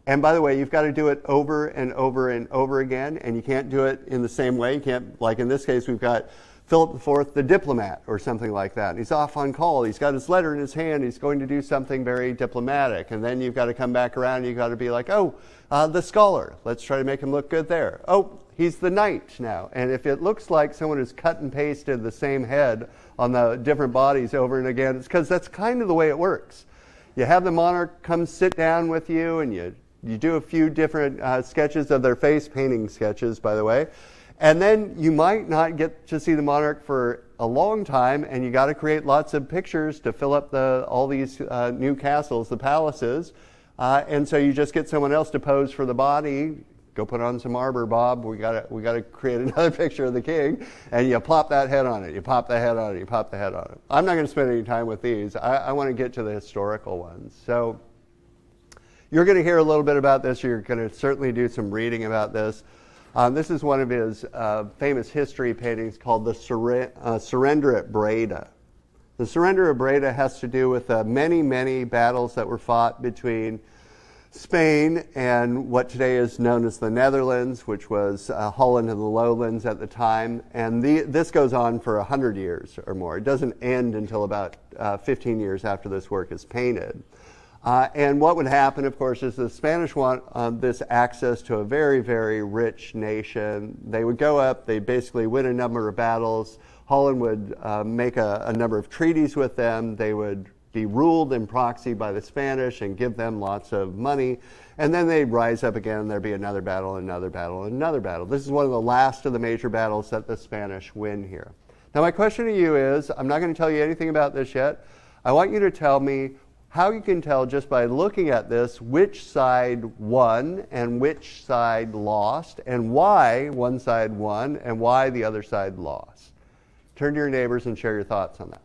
And by the way, you've got to do it over and over and over again, and you can't do it in the same way. You can't, like in this case, we've got Philip IV, the diplomat, or something like that. And he's off on call. He's got his letter in his hand. He's going to do something very diplomatic. And then you've got to come back around, and you've got to be like, the scholar. Let's try to make him look good there. Oh, he's the knight now. And if it looks like someone has cut and pasted the same head on the different bodies over and again, it's because that's kind of the way it works. You have the monarch come sit down with you, and you do a few different sketches of their face, painting sketches, by the way, and then you might not get to see the monarch for a long time, and you got to create lots of pictures to fill up all these new castles, the palaces, and so you just get someone else to pose for the body. Go put on some arbor, Bob. We got to create another picture of the king, and you plop that head on it. You pop the head on it. You pop the head on it. I'm not going to spend any time with these. I want to get to the historical ones. So you're going to hear a little bit about this. You're going to certainly do some reading about this. This is one of his famous history paintings called the Surrender at Breda. The Surrender at Breda has to do with many, many battles that were fought between Spain and what today is known as the Netherlands, which was Holland and the Lowlands at the time. And this goes on for 100 years or more. It doesn't end until about 15 years after this work is painted. And what would happen, of course, is the Spanish want this access to a very, very rich nation. They would go up, they'd basically win a number of battles. Holland would make a number of treaties with them. They would be ruled in proxy by the Spanish and give them lots of money. And then they'd rise up again, and there'd be another battle, another battle, another battle. This is one of the last of the major battles that the Spanish win here. Now my question to you is, I'm not going to tell you anything about this yet. I want you to tell me how you can tell just by looking at this which side won and which side lost, and why one side won and why the other side lost. Turn to your neighbors and share your thoughts on that.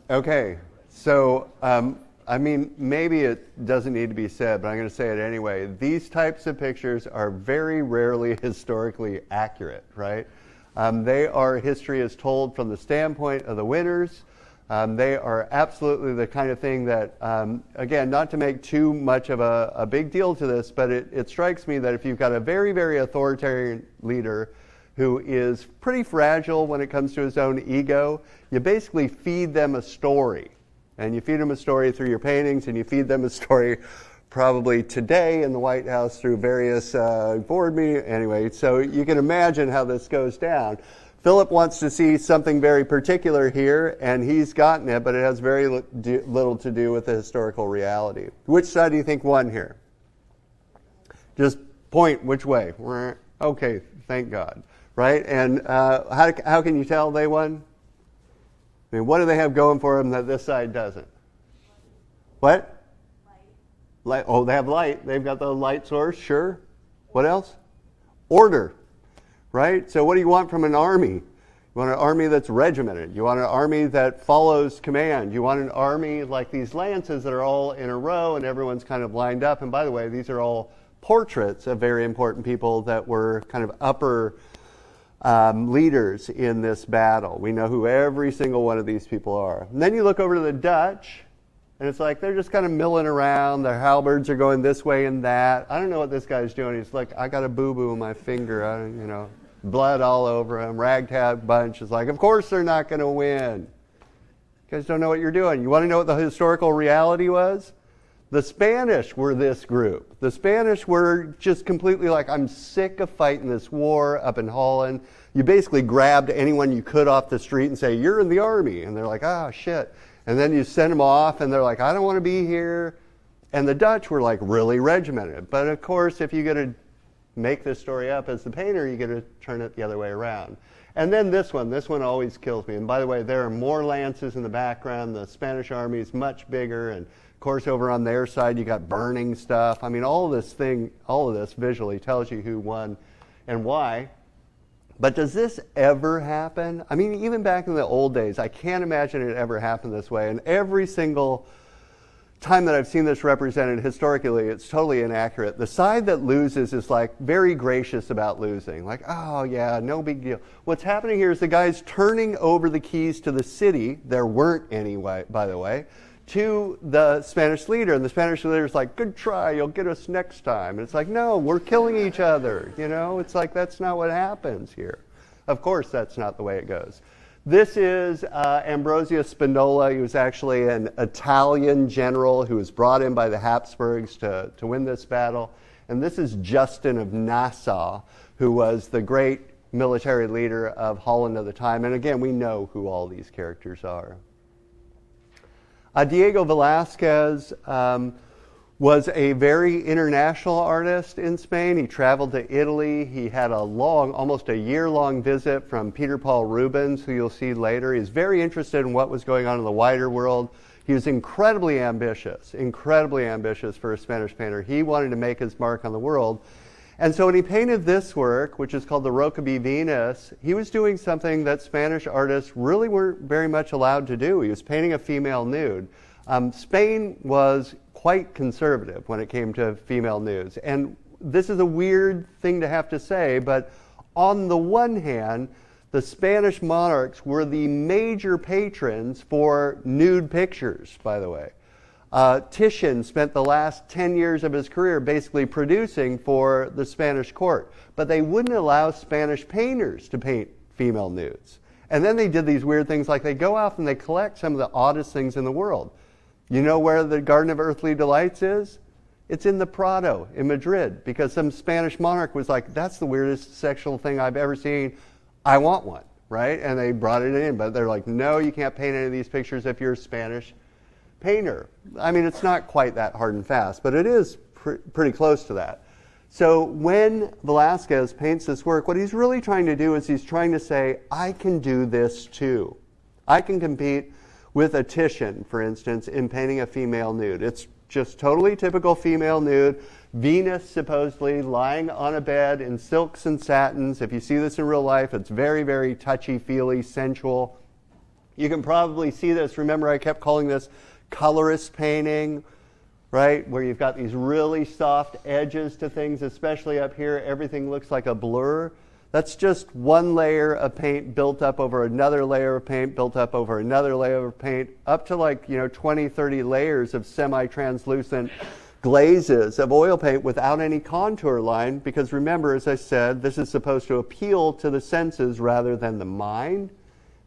Okay, so I mean, maybe it doesn't need to be said, but I'm going to say it anyway. These types of pictures are very rarely historically accurate, right? They are history is told from the standpoint of the winners. They are absolutely the kind of thing that, again, not to make too much of a big deal to this, but it strikes me that if you've got a very, very authoritarian leader who is pretty fragile when it comes to his own ego, you basically feed them a story. And you feed them a story through your paintings, and you feed them a story probably today in the White House through various board meetings. Anyway, so you can imagine how this goes down. Philip wants to see something very particular here, and he's gotten it, but it has very little to do with the historical reality. Which side do you think won here? Just point which way. Okay, thank God. Right? And how can you tell they won? I mean, what do they have going for them that this side doesn't? What? Light. Oh, they have light. They've got the light source, sure. What else? Order. Right? So what do you want from an army? You want an army that's regimented. You want an army that follows command. You want an army like these lances that are all in a row and everyone's kind of lined up. And by the way, these are all portraits of very important people that were kind of upper leaders in this battle. We know who every single one of these people are. And then you look over to the Dutch, and it's like they're just kind of milling around. Their halberds are going this way and that. I don't know what this guy's doing. He's like, I got a boo-boo in my finger. Blood all over him. Ragtag bunch. It's like, of course they're not going to win. You guys don't know what you're doing. You want to know what the historical reality was? The Spanish were this group. The Spanish were just completely like, I'm sick of fighting this war up in Holland. You basically grabbed anyone you could off the street and say, you're in the army. And they're like, oh, shit. And then you send them off, and they're like, I don't want to be here. And the Dutch were like really regimented. But of course, if you get to make this story up as the painter, you get to turn it the other way around. And then this one always kills me. And by the way, there are more lances in the background. The Spanish army is much bigger, and of course, over on their side, you got burning stuff. I mean, all of this visually tells you who won and why. But does this ever happen? I mean, even back in the old days, I can't imagine it ever happened this way. And every single time that I've seen this represented historically, it's totally inaccurate. The side that loses is like very gracious about losing. Like, oh yeah, no big deal. What's happening here is the guy's turning over the keys to the city. There weren't any, by the way, to the Spanish leader. And the Spanish leader's like, good try, you'll get us next time. And it's like, no, we're killing each other. It's like, that's not what happens here. Of course, that's not the way it goes. This is Ambrosio Spinola. He was actually an Italian general who was brought in by the Habsburgs to win this battle. And this is Justin of Nassau, who was the great military leader of Holland at the time. And again, we know who all these characters are. Diego Velasquez was a very international artist in Spain. He traveled to Italy. He had almost a year-long visit from Peter Paul Rubens, who you'll see later. He's very interested in what was going on in the wider world. He was incredibly ambitious for a Spanish painter. He wanted to make his mark on the world. And so when he painted this work, which is called the Rokeby Venus, he was doing something that Spanish artists really weren't very much allowed to do. He was painting a female nude. Spain was quite conservative when it came to female nudes. And this is a weird thing to have to say, but on the one hand, the Spanish monarchs were the major patrons for nude pictures, by the way. Titian spent the last 10 years of his career basically producing for the Spanish court, but they wouldn't allow Spanish painters to paint female nudes. And then they did these weird things, like they go out and they collect some of the oddest things in the world. You know where the Garden of Earthly Delights is? It's in the Prado in Madrid, because some Spanish monarch was like, that's the weirdest sexual thing I've ever seen. I want one, right? And they brought it in, but they're like, no, you can't paint any of these pictures if you're a Spanish painter. I mean, it's not quite that hard and fast, but it is pretty close to that. So when Velasquez paints this work, what he's really trying to do is he's trying to say, I can do this too. I can compete with a Titian, for instance, in painting a female nude. It's just totally typical female nude. Venus supposedly lying on a bed in silks and satins. If you see this in real life, it's very, very touchy-feely, sensual. You can probably see this. Remember, I kept calling this colorist painting, right? Where you've got these really soft edges to things, especially up here. Everything looks like a blur. That's just one layer of paint built up over another layer of paint, built up over another layer of paint, up to like, 20, 30 layers of semi-translucent glazes of oil paint without any contour line, because remember, as I said, this is supposed to appeal to the senses rather than the mind.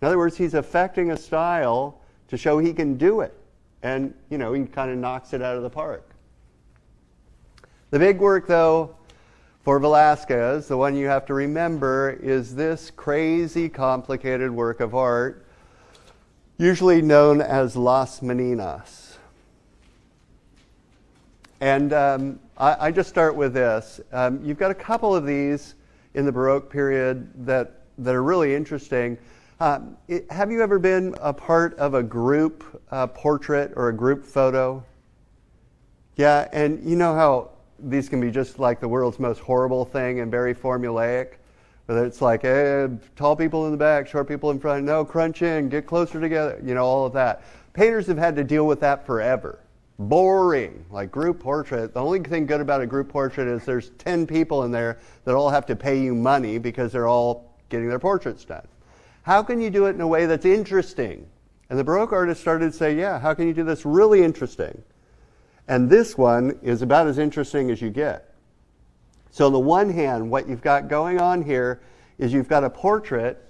In other words, he's affecting a style to show he can do it. And, he kind of knocks it out of the park. The big work, though, for Velasquez, the one you have to remember, is this crazy, complicated work of art, usually known as Las Meninas. And I just start with this. You've got a couple of these in the Baroque period that are really interesting. Have you ever been a part of a group portrait or a group photo? Yeah, and you know how these can be just like the world's most horrible thing and very formulaic? Whether it's like, hey, tall people in the back, short people in front, no, crunch in, get closer together, all of that. Painters have had to deal with that forever. Boring, like group portrait. The only thing good about a group portrait is there's 10 people in there that all have to pay you money because they're all getting their portraits done. How can you do it in a way that's interesting? And the Baroque artists started to say, yeah, how can you do this really interesting? And this one is about as interesting as you get. So on the one hand, what you've got going on here is you've got a portrait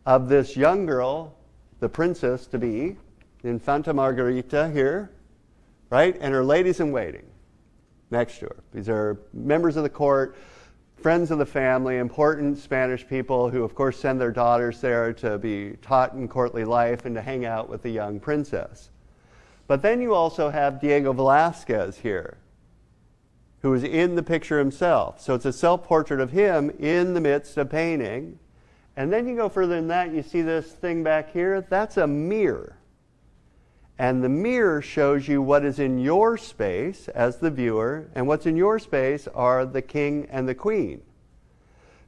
of this young girl, the princess to be, Infanta Margarita here, right? And her ladies in waiting next to her. These are members of the court, friends of the family, important Spanish people who, of course, send their daughters there to be taught in courtly life and to hang out with the young princess. But then you also have Diego Velasquez here, who is in the picture himself. So it's a self-portrait of him in the midst of painting. And then you go further than that, you see this thing back here. That's a mirror. And the mirror shows you what is in your space as the viewer, and what's in your space are the king and the queen.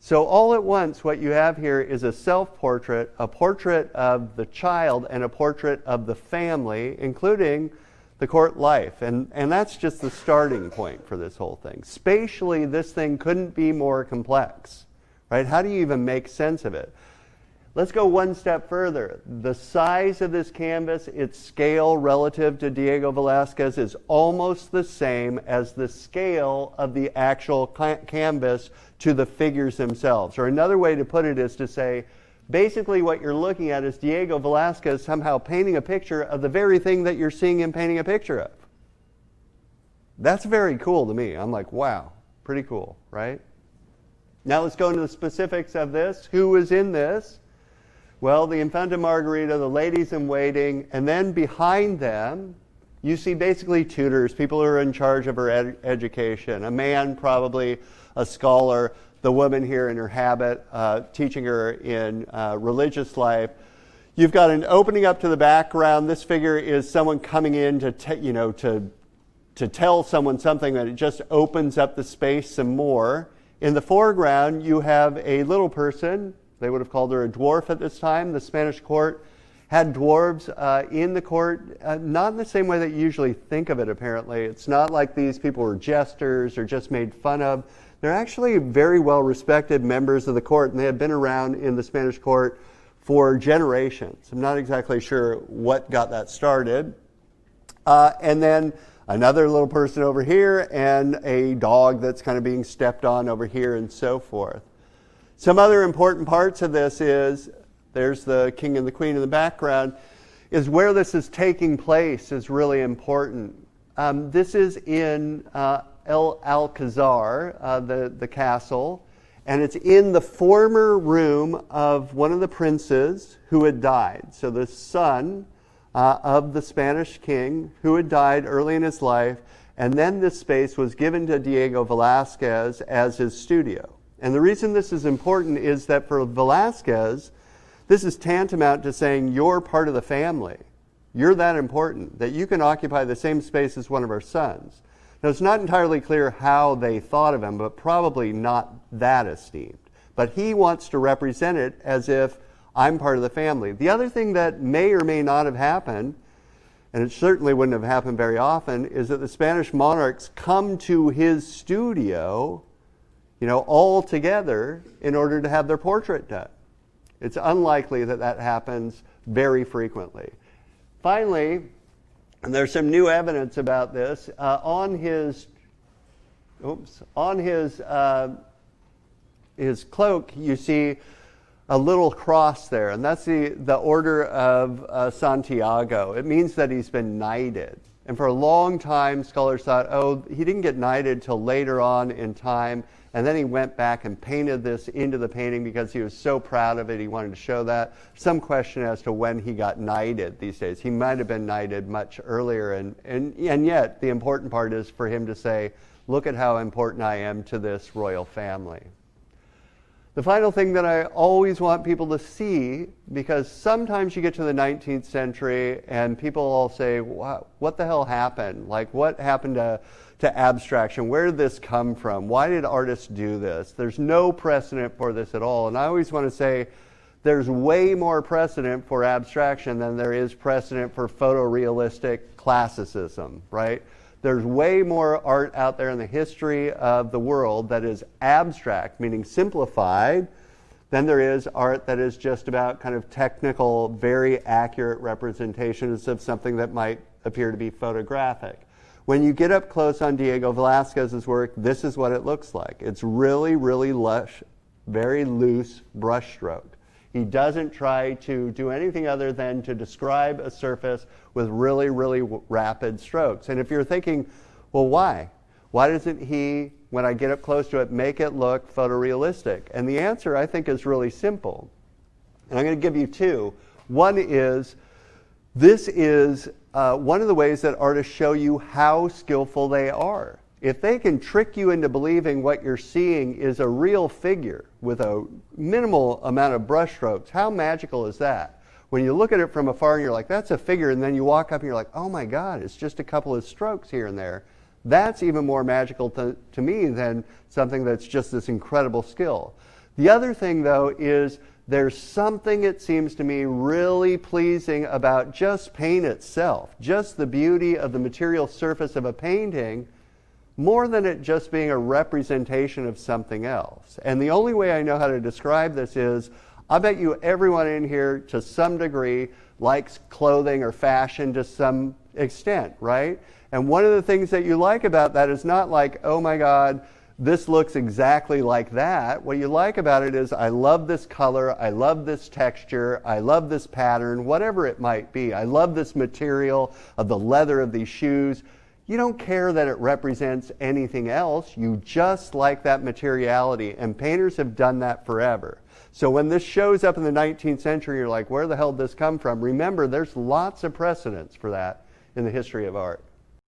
So all at once, what you have here is a self-portrait, a portrait of the child, and a portrait of the family, including the court life. And that's just the starting point for this whole thing. Spatially, this thing couldn't be more complex, right? How do you even make sense of it? Let's go one step further. The size of this canvas, its scale relative to Diego Velasquez, is almost the same as the scale of the actual canvas to the figures themselves. Or another way to put it is to say, basically what you're looking at is Diego Velasquez somehow painting a picture of the very thing that you're seeing him painting a picture of. That's very cool to me. I'm like, wow, pretty cool, right? Now let's go into the specifics of this. Who is in this? Well, the Infanta Margarita, the ladies in waiting, and then behind them, you see basically tutors, people who are in charge of her education. A man, probably a scholar, the woman here in her habit, teaching her in religious life. You've got an opening up to the background. This figure is someone coming in to tell someone something, that it just opens up the space some more. In the foreground, you have a little person. They would have called her a dwarf at this time. The Spanish court had dwarves in the court, not in the same way that you usually think of it, apparently. It's not like these people were jesters or just made fun of. They're actually very well-respected members of the court, and they had been around in the Spanish court for generations. I'm not exactly sure what got that started. And then another little person over here, and a dog that's kind of being stepped on over here, and so forth. Some other important parts of this is, there's the king and the queen in the background, is where this is taking place is really important. This is in El Alcazar, the castle, and it's in the former room of one of the princes who had died. So the son of the Spanish king who had died early in his life, and then this space was given to Diego Velasquez as his studio. And the reason this is important is that for Velasquez, this is tantamount to saying you're part of the family. You're that important that you can occupy the same space as one of our sons. Now, it's not entirely clear how they thought of him, but probably not that esteemed. But he wants to represent it as if I'm part of the family. The other thing that may or may not have happened, and it certainly wouldn't have happened very often, is that the Spanish monarchs come to his studio, all together in order to have their portrait done. It's unlikely that that happens very frequently. Finally, and there's some new evidence about this, on his cloak you see a little cross there, and that's the Order of Santiago. It means that he's been knighted. And for a long time, scholars thought, he didn't get knighted till later on in time, and then he went back and painted this into the painting because he was so proud of it, he wanted to show that. Some question as to when he got knighted these days. He might have been knighted much earlier, and yet the important part is for him to say, look at how important I am to this royal family. The final thing that I always want people to see, because sometimes you get to the 19th century and people all say, wow, what the hell happened? Like, what happened to abstraction? Where did this come from? Why did artists do this? There's no precedent for this at all. And I always want to say there's way more precedent for abstraction than there is precedent for photorealistic classicism, right? There's way more art out there in the history of the world that is abstract, meaning simplified, than there is art that is just about kind of technical, very accurate representations of something that might appear to be photographic. When you get up close on Diego Velazquez's work, this is what it looks like. It's really, really lush, very loose brushstroke. He doesn't try to do anything other than to describe a surface with really, really rapid strokes. And if you're thinking, well, why? Why doesn't he, when I get up close to it, make it look photorealistic? And the answer, I think, is really simple. And I'm going to give you two. One is, this is one of the ways that artists show you how skillful they are. If they can trick you into believing what you're seeing is a real figure with a minimal amount of brushstrokes, how magical is that? When you look at it from afar and you're like, that's a figure, and then you walk up and you're like, oh my God, it's just a couple of strokes here and there. That's even more magical to me than something that's just this incredible skill. The other thing, though, is there's something, it seems to me, really pleasing about just paint itself, just the beauty of the material surface of a painting, more than it just being a representation of something else. And the only way I know how to describe this is, I bet you everyone in here to some degree likes clothing or fashion to some extent, right? And one of the things that you like about that is not like, oh my God, this looks exactly like that. What you like about it is, I love this color, I love this texture, I love this pattern, whatever it might be. I love this material of the leather of these shoes. You don't care that it represents anything else. You just like that materiality, and painters have done that forever. So when this shows up in the 19th century, you're like, where the hell did this come from? Remember, there's lots of precedents for that in the history of art.